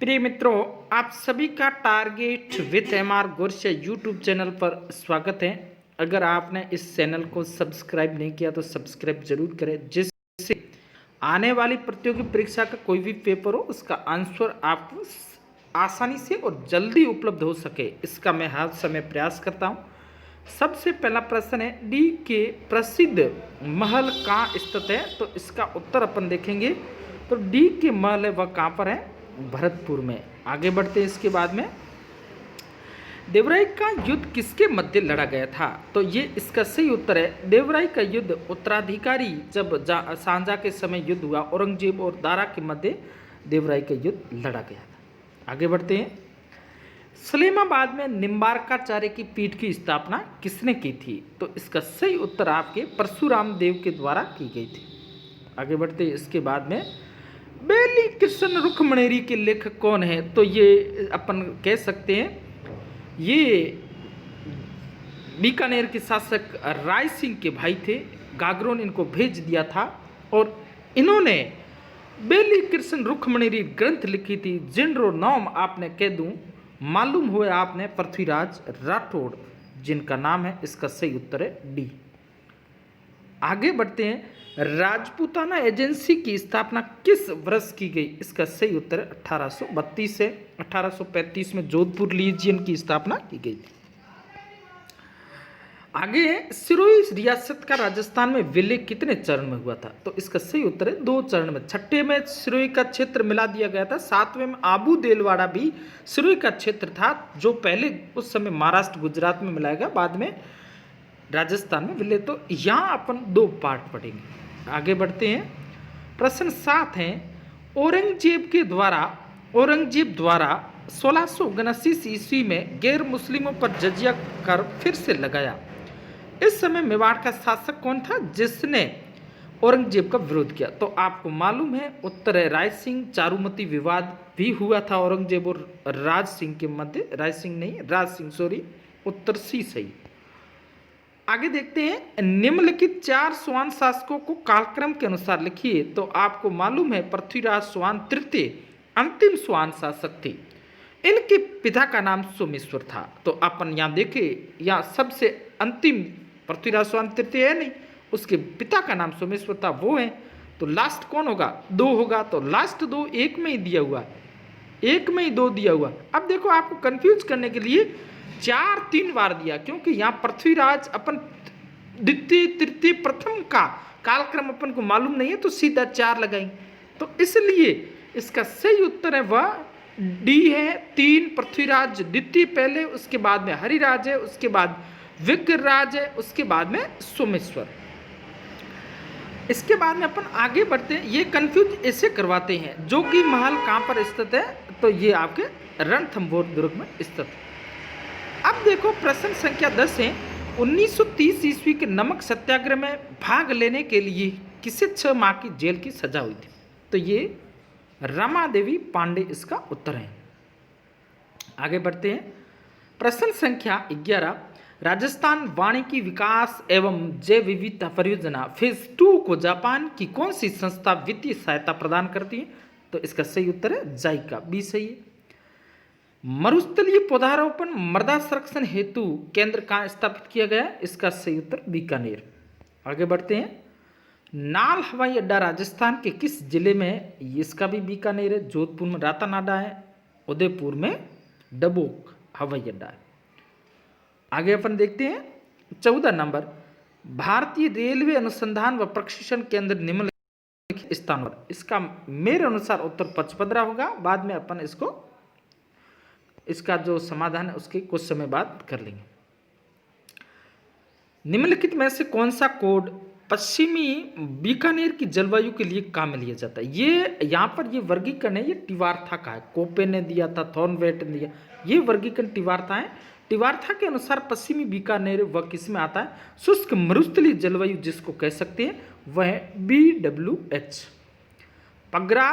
प्रिय मित्रों, आप सभी का target with MR Gorasiya YouTube channel पर स्वागत है। अगर आपने इस चैनल को सब्सक्राइब नहीं किया तो सब्सक्राइब जरूर करें, जिससे आने वाली प्रतियोगी परीक्षा का कोई भी पेपर हो उसका आंसर आपको आसानी से और जल्दी उपलब्ध हो सके, इसका मैं हर समय प्रयास करता हूँ। सबसे पहला प्रश्न है, डी के प्रसिद्ध महल कहाँ स्थित है? तो इसका उत्तर अपन देखेंगे। तो डी के महल है वह कहाँ पर है? भरतपुर में। आगे बढ़ते हैं। इसके बाद में देवराय का युद्ध किसके मध्य लड़ा गया था? तो ये इसका सही उत्तर है। देवराय का युद्ध उत्तराधिकारी जब सांझा के समय युद्ध हुआ, औरंगजेब और दारा के मध्य देवराय का युद्ध लड़ा गया था। आगे बढ़ते हैं। सलेमाबाद में निम्बारकाचार्य की पीठ की स्थापना किसने की थी? तो इसका सही उत्तर आपके परशुराम देव के द्वारा की गई थी। आगे बढ़ते हैं। इसके बाद में बेली कृष्ण रुक्मणेरी के लेखक कौन है? तो ये अपन कह सकते हैं ये बीकानेर के शासक राय सिंह के भाई थे। गागरों ने इनको भेज दिया था और इन्होंने बेली कृष्ण रुक्मणेरी ग्रंथ लिखी थी, जिनरो नाम आपने कह दूं, मालूम हुआ आपने पृथ्वीराज राठौड़, जिनका नाम है। इसका सही उत्तर है डी। आगे बढ़ते हैं। राजपूताना एजेंसी की स्थापना किस वर्ष की गई? इसका सही उत्तर है 1832 से 1835 में जोधपुर लीजियन की स्थापना की गई थी। आगे सिरोही रियासत का राजस्थान में विलय कितने चरण में हुआ था? तो इसका सही उत्तर है 2 चरण में। 6ठे में सिरोही का क्षेत्र मिला दिया गया था। 7वें में आबू देलवाड़ा भी सिरोही का क्षेत्र था, जो पहले उस समय महाराष्ट्र गुजरात में मिलाया गया, बाद में राजस्थान में विलय। तो यहाँ अपन 2 पार्ट पढ़ेंगे। आगे बढ़ते हैं। प्रश्न 7 है, औरंगजेब द्वारा 1679 ईस्वी में गैर मुस्लिमों पर जजिया कर फिर से लगाया। इस समय मेवाड़ का शासक कौन था जिसने औरंगजेब का विरोध किया? तो आपको मालूम है उत्तर है राय सिंह। चारुमती विवाद भी हुआ था औरंगजेब और राज सिंह के मध्य। राय सिंह नहीं, राज सिंह, सॉरी, उत्तर सी सही। आगे देखते हैं। निम्नलिखित 4 स्वान शासकों को कालक्रम के अनुसार लिखिए। तो आपको मालूम है पृथ्वीराज चौहान तृतीय अंतिम स्वान शासक थे। इनके पिता का नाम सोमेश्वर था। तो अपन यहाँ देखें, यहाँ सबसे अंतिम पृथ्वीराज चौहान तृतीय है नहीं, उसके पिता का नाम सोमेश्वर था, वो है। तो लास्ट कौन होगा? 2 होगा। तो लास्ट 2 एक में ही दिया हुआ, एक में ही 2 दिया हुआ। अब देखो, आपको कंफ्यूज करने के लिए 4 3 बार दिया, क्योंकि यहाँ पृथ्वीराज अपन द्वितीय तृतीय प्रथम का कालक्रम अपन को मालूम नहीं है, तो सीधा 4 लगाएंगे। तो इसलिए इसका सही उत्तर है वह डी है। 3 पृथ्वीराज द्वितीय पहले, उसके बाद में हरिराज है, उसके बाद विग्रराज है, उसके बाद में सोमेश्वर। इसके बाद में अपन आगे बढ़ते हैं। ये कंफ्यूज ऐसे करवाते हैं, जोगी महल कहाँ पर स्थित है? तो ये आपके रणथंभौर दुर्ग में स्थित है। अब देखो, प्रश्न संख्या 10 है। 1930 ईस्वी के नमक सत्याग्रह में भाग लेने के लिए किसे 6 माह की जेल की सजा हुई थी? तो ये रमा देवी पांडे इसका उत्तर है। आगे बढ़ते हैं। प्रश्न संख्या 11, राजस्थान वानिकी विकास एवं जैव विविधता परियोजना फेज 2 को जापान की कौन सी संस्था वित्तीय सहायता प्रदान करती है? तो इसका सही उत्तर है जाइका, बी सही है। मरुस्थलीय पौधारोपण मृदा संरक्षण हेतु केंद्र कहाँ स्थापित किया गया? इसका सही उत्तर बीकानेर। आगे बढ़ते हैं। नाल हवाई अड्डा राजस्थान के किस जिले में है? इसका भी बीकानेर है। जोधपुर में रातानाडा है, उदयपुर में डबोक हवाई अड्डा है। आगे अपन देखते हैं 14 नंबर, भारतीय रेलवे अनुसंधान व प्रशिक्षण केंद्र निम्नलिखित स्थान पर। इसका मेरे अनुसार उत्तर पचपदरा होगा। बाद में अपन इसका जो समाधान है उसके कुछ समय बाद कर लेंगे। निम्नलिखित में से कौन सा कोड पश्चिमी बीकानेर की जलवायु के लिए काम में लिया जाता है? ये यहाँ पर ये वर्गीकरण है, ये टिवार्था का है। कोपे ने दिया था, थॉर्नवेट ने दिया, ये वर्गीकरण टिवार्था है। टिवार्था के अनुसार पश्चिमी बीकानेर वह किस में आता है? शुष्क मरुस्थलीय जलवायु जिसको कह सकते हैं वह है BWH। पगरा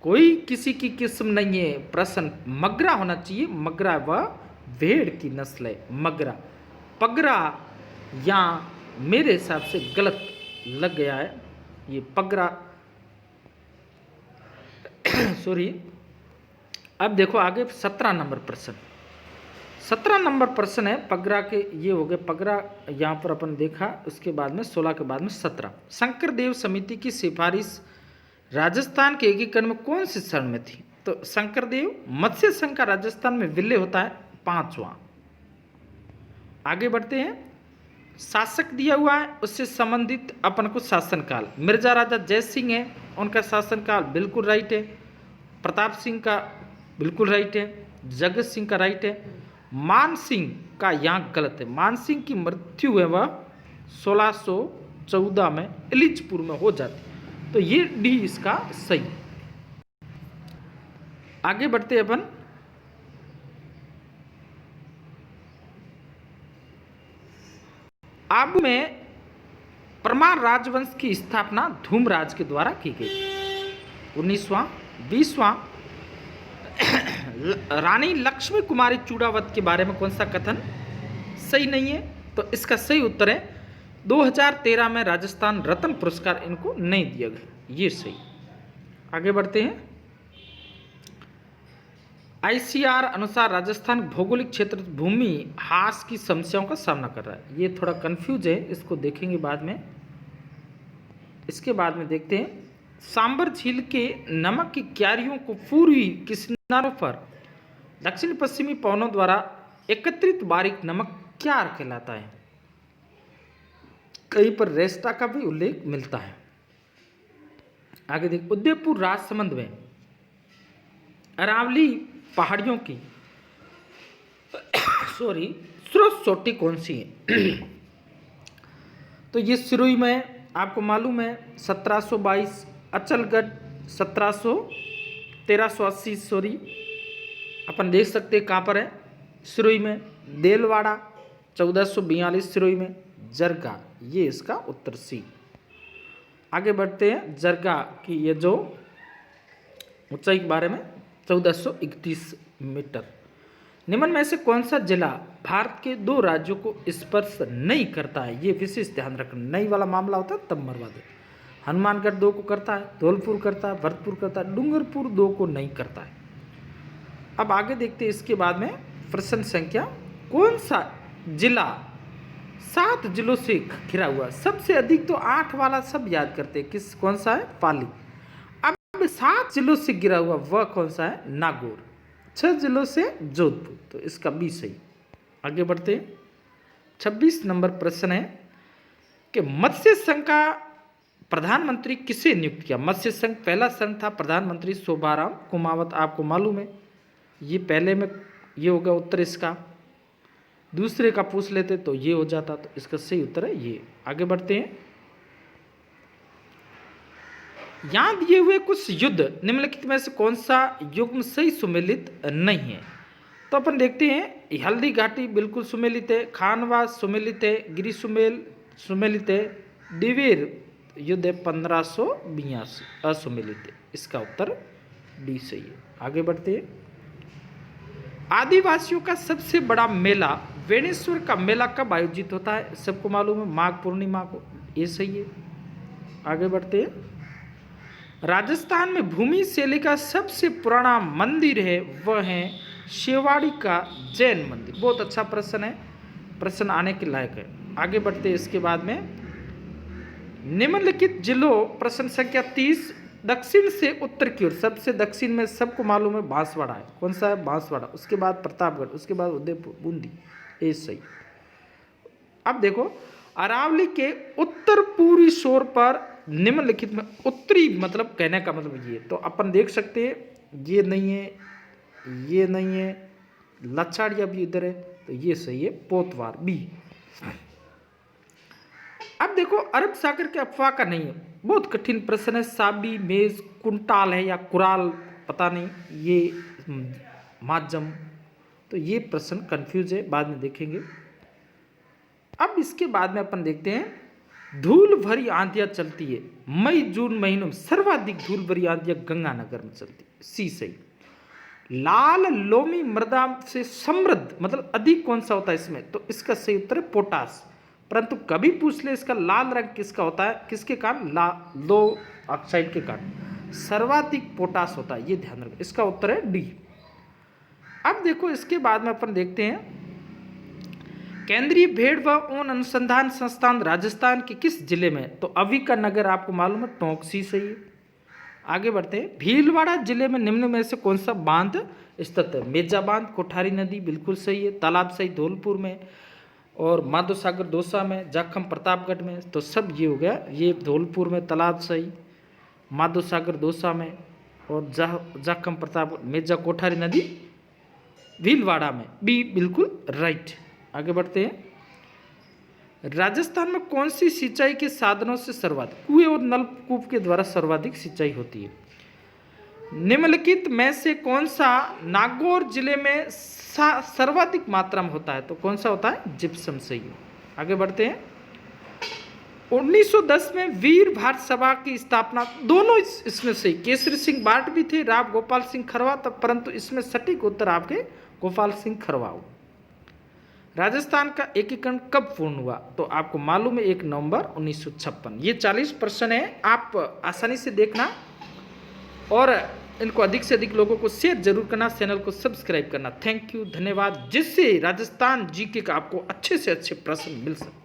कोई किसी की किस्म नहीं है, प्रश्न मगरा होना चाहिए। मगरा वह भेड़ की नस्ल है, मगरा। पगरा यहाँ मेरे हिसाब से गलत लग गया है, ये पगरा सॉरी, अब देखो आगे 17 नंबर प्रश्न। 17 नंबर प्रश्न है पगरा के, ये हो गए पगरा, यहाँ पर अपन देखा। उसके बाद में 16 के बाद में 17, शंकर देव समिति की सिफारिश राजस्थान के एकीकरण में कौन से चरण में थी? तो शंकर देव मत्स्य संघ का राजस्थान में विलय होता है 5वां। आगे बढ़ते हैं। शासक दिया हुआ है, उससे संबंधित अपन को शासनकाल, मिर्जा राजा जय सिंह है, उनका शासनकाल बिल्कुल राइट है। प्रताप सिंह का बिल्कुल राइट है। जगत सिंह का राइट है। मान सिंह का यहाँ गलत है। मान सिंह की मृत्यु है वह 1614 में इलिजपुर में हो जाती, तो ये डी इसका सही। आगे बढ़ते अपन। आबू में परमार राजवंश की स्थापना धूमराज के द्वारा की गई। 19वां। 20वां, रानी लक्ष्मी कुमारी चूड़ावत के बारे में कौन सा कथन सही नहीं है? तो इसका सही उत्तर है 2013 में राजस्थान रत्न पुरस्कार इनको नहीं दिया गया, ये सही। आगे बढ़ते हैं। आईसीआर अनुसार राजस्थान भौगोलिक क्षेत्र भूमि ह्रास की समस्याओं का सामना कर रहा है। ये थोड़ा कंफ्यूज है, इसको देखेंगे बाद में। इसके बाद में देखते हैं। सांबर झील के नमक की क्यारियों को पूर्वी किनारों पर दक्षिण पश्चिमी पवनों द्वारा एकत्रित बारीक नमक क्या कहलाता है? कहीं पर रेस्टा का भी उल्लेख मिलता है। आगे देख। उदयपुर राजसमंद में अरावली पहाड़ियों की स्रोत चोटी कौन सी है? तो ये सिरोही में आपको मालूम है 1722, अचलगढ़ 1380 अपन देख सकते हैं कहाँ पर है, सिरोही में। देलवाड़ा 1442 सिरोही में। जरगा, ये इसका उत्तर सी। आगे बढ़ते हैं। जरगा की ये जो ऊंचाई के बारे में 1431 मीटर। निम्न में से कौन सा जिला भारत के 2 राज्यों को स्पर्श नहीं करता है? ये विशेष ध्यान रखना, नई वाला मामला होता है तब मरवा दे। हनुमानगढ़ 2 को करता है, धौलपुर करता है, भरतपुर करता है, डूंगरपुर 2 को नहीं करता है। अब आगे देखते हैं। इसके बाद में प्रश्न संख्या, कौन सा जिला 7 जिलों से घिरा हुआ? सबसे अधिक तो 8 वाला सब याद करते हैं, किस कौन सा है? पाली। अब 7 जिलों से घिरा हुआ वह कौन सा है? नागौर। 6 जिलों से जोधपुर, तो इसका भी सही। आगे बढ़ते हैं। 26 नंबर प्रश्न है कि मत्स्य संघ का प्रधानमंत्री किसे नियुक्त किया? मत्स्य संघ पहला संघ था प्रधानमंत्री शोभाराम कुमावत, आपको मालूम है। ये पहले में ये होगा उत्तर इसका। दूसरे का पूछ लेते तो ये हो जाता, तो इसका सही उत्तर है ये। आगे बढ़ते हैं। यहां दिए हुए कुछ युद्ध निम्नलिखित में से कौन सा युग्म सही सुमेलित नहीं है? तो अपन देखते हैं। हल्दी घाटी बिल्कुल सुमेलित है, खानवास सुमेलित है, गिरी सुमेल सुमेलित है, दिवेर युद्ध 1582 असुमेलित है। इसका उत्तर डी सही है। आगे बढ़ते हैं। आदिवासियों का सबसे बड़ा मेला वेणेश्वर का मेला कब आयोजित होता है? सबको मालूम है, माघ पूर्णिमा को, ये सही है। आगे बढ़ते हैं। राजस्थान में भूमि शैली का सबसे पुराना मंदिर है वह है शेवाड़ी का जैन मंदिर। बहुत अच्छा प्रश्न है, प्रश्न आने के लायक है। आगे बढ़ते हैं। इसके बाद में निम्नलिखित जिलों, प्रश्न संख्या 30, दक्षिण से उत्तर की ओर सबसे दक्षिण में सबको मालूम है बांसवाड़ा है। कौन सा है? बांसवाड़ा। उसके बाद प्रतापगढ़, उसके बाद उदयपुर, बूंदी, ये सही। अब देखो, अरावली के उत्तर पूर्वी छोर पर निम्नलिखित में उत्तरी, मतलब कहने का मतलब ये, तो अपन देख सकते हैं ये नहीं है, ये नहीं है, लच्छाड़िया भी इधर है, तो ये सही है, पोतवार बी। अब देखो, अरब सागर के अफवाह का नहीं है, बहुत कठिन प्रश्न है। साबी, मेज, कुंटाल है या कुराल, पता नहीं, ये माजम, तो ये प्रश्न कंफ्यूज है, बाद में देखेंगे। अब इसके बाद में अपन देखते हैं। धूल भरी आंधियां चलती है, मई जून महीनों में सर्वाधिक धूल भरी आंधियां गंगानगर में चलती है, सी सही। लाल लोमी मृदा से समृद्ध मतलब अधिक कौन सा होता है इसमें? तो इसका सही उत्तर है पोटास। परंतु कभी पूछ ले इसका लाल रंग किसका होता है, किसके कारण? लो ऑक्साइड के कारण सर्वाधिक पोटास होता है, ये ध्यान रखो। इसका उत्तर है डी। अब देखो इसके बाद में अपन देखते हैं, केंद्रीय भेड़ व ऊन अनुसंधान संस्थान राजस्थान के किस जिले में? तो अभी का नगर आपको मालूम है, टोंकसी सही है। आगे बढ़ते हैं, भीलवाड़ा जिले में निम्न में से कौन सा बांध स्थित है? मेजा बांध, कोठारी नदी, बिल्कुल सही है। तालाब सही धौलपुर में, और माधो सागर दौसा में, जाखम प्रतापगढ़ में। तो सब ये हो गया, ये धौलपुर में तालाब सही, माधो सागर दौसा में, और जाखम प्रताप, मेजा कोठारी नदी भीलवाड़ा में, बी बिल्कुल राइट। आगे बढ़ते हैं, राजस्थान में कौन सी सिंचाई के साधनों से सर्वाधिक, कुएं और नलकूप के द्वारा सर्वाधिक सिंचाई होती है? निम्नलिखित में से कौन सा नागौर जिले में सर्वाधिक मात्रा में होता है? तो कौन सा होता है? जिप्सम सही है। आगे बढ़ते हैं, 1910 में वीर भारत सभा की स्थापना, दोनों इसमें सही, केसरी सिंह बार्ट भी थे, राव गोपाल सिंह खरवा तब, परंतु इसमें सटीक उत्तर आपके गोपाल सिंह खरवा हो। राजस्थान का एकीकरण कब पूर्ण हुआ? तो आपको मालूम है 1 नवंबर 1956। ये 40 प्रश्न है, आप आसानी से देखना और इनको अधिक से अधिक लोगों को शेयर जरूर करना, चैनल को सब्सक्राइब करना। थैंक यू, धन्यवाद, जिससे राजस्थान जीके का आपको अच्छे से अच्छे प्रश्न मिल सके।